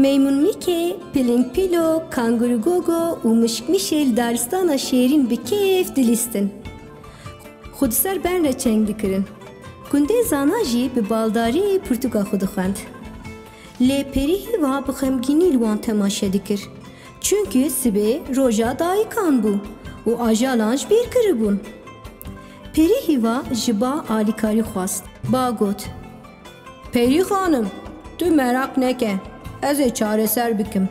میمون میکه، پلنگ پیلو، کانگورو گوگو و مشک میشل دارستانا شیرین به کیف دلیستن. خود سر بین را چنگ دکرن. کنده زانا جی به بالداری پرتوگا خود خواند. لی پری هیوا بخمگینی لوان تماشه دکر. چونکه سبه روژا دایی کان بو و آجالانج بیر کربون. پری هیوا جبا آلیکاری خواست. با گوت. پری خانم، تو merak neke. Ez ê çareser bikim.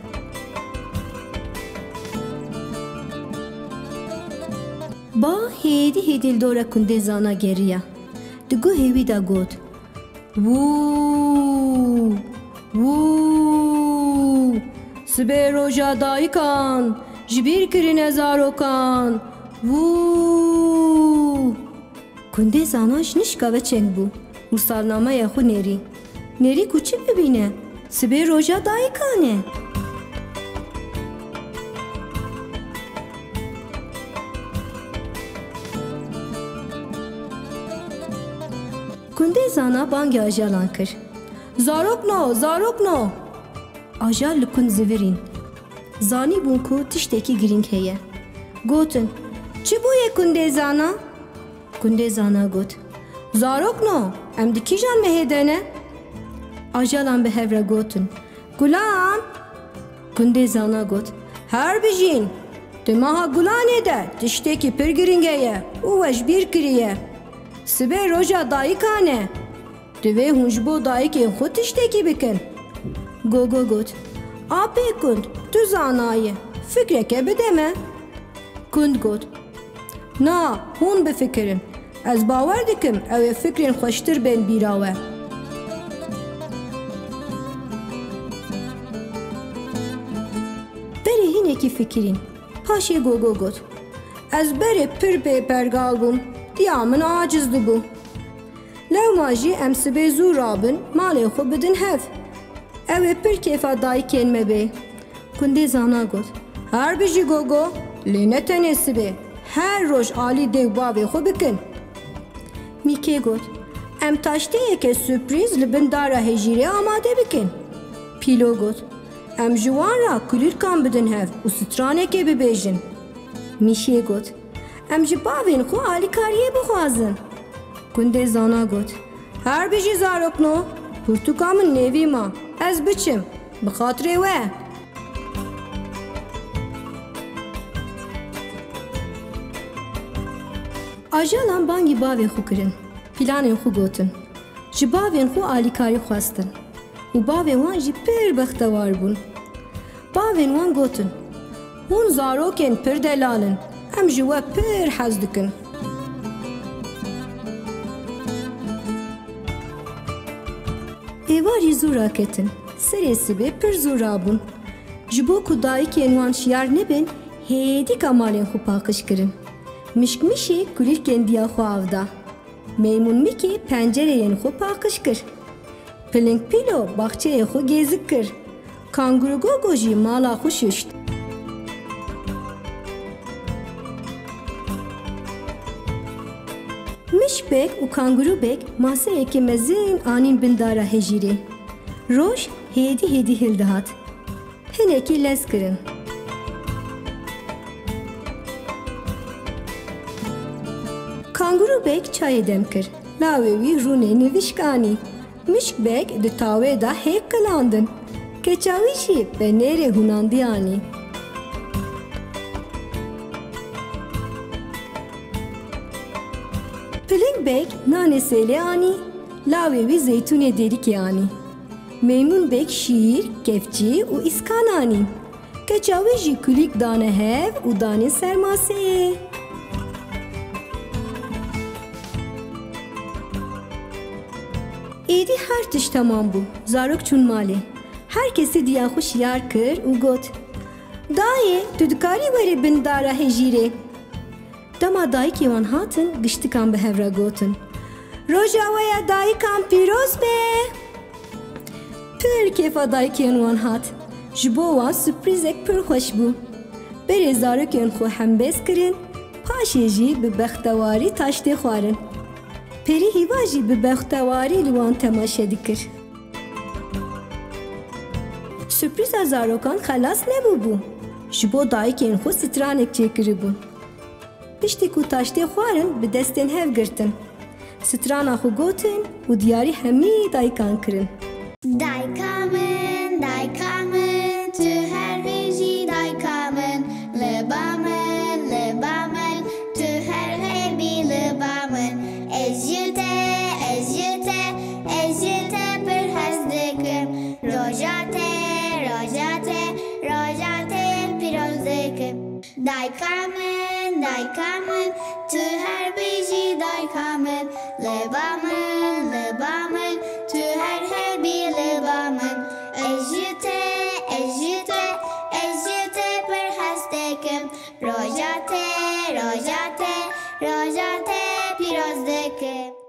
Ba hêdî hêdî dora kundê zana geriya. Di guhê wî de got. Wû! Wû! Sibê roja dayikan, ji bîr kirine zarokan. Wû! Kundê zana ji nişka ve çeng bû. û salnameya xwe nêrî. Nêrî ku çi bibîne? Sibê roja dayikane. Kundê zana bangê ajalan kir. Zarokno, zarokno. Ajal li kund zivirîn. Zanî bûn ku tiştekî girîng heye. Gotin, çi bûye kundê zana? Kundê zana got. Zarokno, em di kîjan me hêdene? Ajalan bi hevre gotin. Gulan! Kundê zana got. Her bijîn. Di maha Gulanê de tiştekî pir giring heye û we ji bîr kiriye. Sibê roja dayikan e. Divê hûn ji bo dayikên xwe tiştekî bikin. Gogo got. Apê kund, tu zanayê. Fikreke bide me. Kund got. Na, hûn bifikirin. Ez bawer dikim ew ê fikrên xweştir bên bîra we. Berê hinekî fikirîn. Paşê Gogo got. Ez berê pir bêpergal bûm. Diya min aciz dibû. Lewma jî em sibê zû rabin malê xwe bidin hev. Ew ê pir kêfa dayikên me bê. Kundê zana got. Her bijî Gogo, lê ne tenê sibê. Her roj alî dêw bavê xwe bikin. Mîkê got. Em taşteyeke sürpriz li bin dara hejîrê amade bikin. Pîlo got. Em ji wan re kulîrkan bidin hev û stranekê bibêjin. Mişê got. Em ji bavên xwe alîkariyê bixwazin. Kundê zana got. Her bijî zarokno, pirtûka min nêvî ma. Ez biçim, bi xatirê we. Ajalan bangî bavê xwe kirin. Planên xwe gotin. Ji bavên xwe alîkarî xwestin. û bavên wan jî pir bextewar bûn. Bavên wan gotin. Hûn zarokên pir delalin. Em ji we pir hez dikin. Êvarî zû raketin. Serê sibê pir zû rabûn. Ji bo ku dayikên wan şiyar nebin, hêdîka malên xwe paqij kirin. Mişk mişê kulîrkên diya xwe avda. Meymun Mikê pencereyên xwe paqij kir. Pling Pilo baxçeyê xwe gêzik kir. Kanguru Gogo jî mala xwe şuşt. Mişbek û Kangurûbek maseyekê mezin anîn bin dara hejîrê. Roj hêdî hêdî hildihat. Hinekî lez kirin. Kangurûbek çayê dem kir. Lawê wî rûnê nivîşkanî. Mişbek di tawê da hêk qilandin. Keça wî jî bi nêrê hûnandî anî. Plingbek nanê sêlê anî. Lawê wî zeytûnê derîkê anî. Meymunbek şîr, kefçî û îskan anî. Keça wî jî kulîk dane hev û danî ser maseyê. Êdî her tiş temam bû. Zarok çûn malê. Herkesî diya xwe şiyar kir û got. Dayê, tu dikarî werî bin dara hejîrê. Dema dayikê wan hatin, giştikan bi hev re gotin. Roja we ya dayikan pîroz be. Pir kêfa dayikên wan hat. Ji bo wan sürprîzek pir xweş bû. Berê zarokên xwe hembêz kirin, paşê jî bi bextewarî taştê xwarin. Perî hîva jî bi bextewarî li wan temaşe dikir. Sürpriz Heta zarokan xelas nebûbû. Ji bo dayikên xwe stranek çêkiribûn. Tiştê ku taştê xwarin bi destên hev girtin. Strana xwe gotin û diyarî hemî dayikan kirin. Dayka min, tu her vêjî dayka min. Liba min, tu her hebî liba min. Ez ji te pir hez dikim. Roja te pîroz dikim. Dayka min, tu her vêjî dayka min. Liba min, tu her hebî liba min. Ez ji te pir hez dikim. Roja te pîroz dikim.